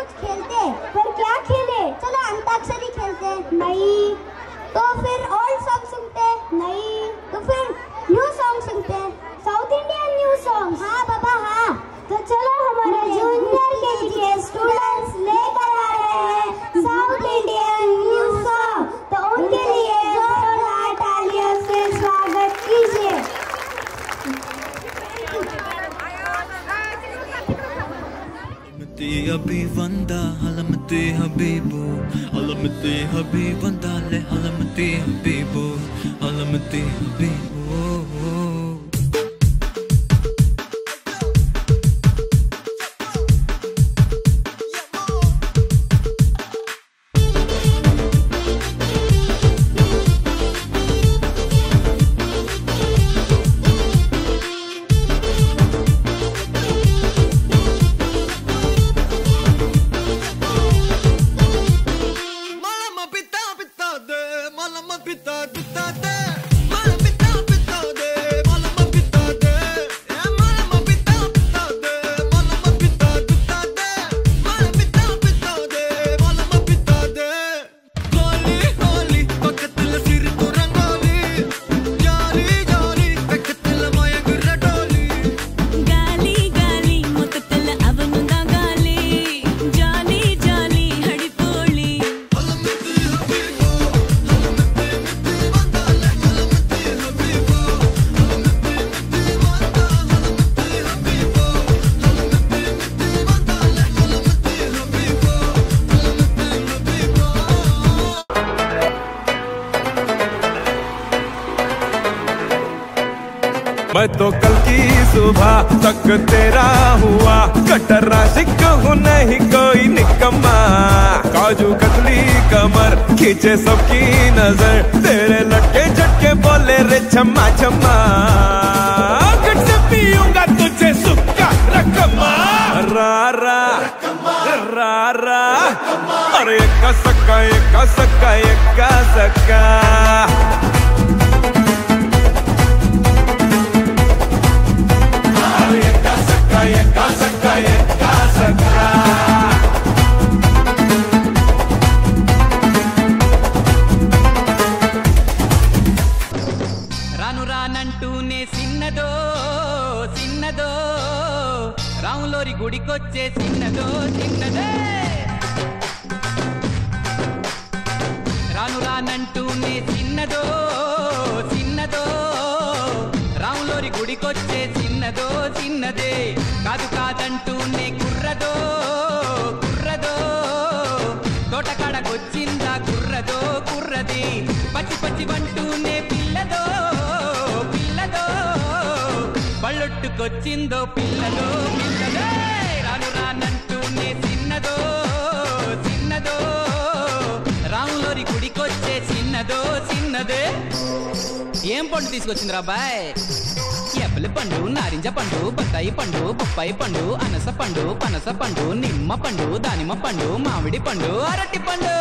कुछ खेलते। पर क्या खेले? चलो अंताक्षरी खेलते। नहीं। तो फिर ओल्ड सॉन्ग सुनते। नहीं। तो फिर न्यू सॉन्ग सुनते। South Indian new song. हाँ बाबा हाँ। तो चलो हमारे जूनियर केजी के स्टूडेंट्स लेकर आ रहे हैं साउथ इंडियन न्यू सॉन्ग। तो उनके लिए जोरदार तालियों से स्वागत कीजिए। अभी वंदा हलमती हबीबो हलमती हबीब वंदा ले हलमती हबीबो हलमती हबीबो मैं तो कल की सुबह तक तेरा हुआ कटर आशिक हूँ नहीं कोई निकम्मा। काजू कतली कमर खींचे सबकी नजर तेरे लटके झटके बोले रे छम्मा छम्मा। गट से पीऊंगा तुझे सुक्का रकमा रा रा रा रा अरे एका सक्का एका सक्का एका सक्का। రాను రానంటూనే సిన్నదో సిన్నదో రాములోరి గుడికొచ్చే సిన్నదో సిన్నదే రాను రానంటూనే సిన్నదో సిన్నదో రాములోరి గుడికొచ్చే సిన్నదో సిన్నదే కాదు కాదంటూనే కుర్రదో కుర్రదో తోటకాడకొచ్చిందా కుర్రదో కుర్రది పచ్చి పచ్చి వంటూనే పిల్లదో పిల్లదో పళ్ళొట్టుకొచ్చిందో పిల్లదో పిల్లదే రాను రానంటూనే సిన్నదో సిన్నదో రాములోరి గుడికొచ్చే సిన్నదో సిన్నదే ఏం పండు తీసుకొచ్చిందిరా బాయ్? యాపిల్ పండు నారింజ పండు బత్తాయి పండు బొప్పాయి పండు అనస పండు పనస పండు నిమ్మ పండు దానిమ్మ పండు మామిడి పండు అరటి పండు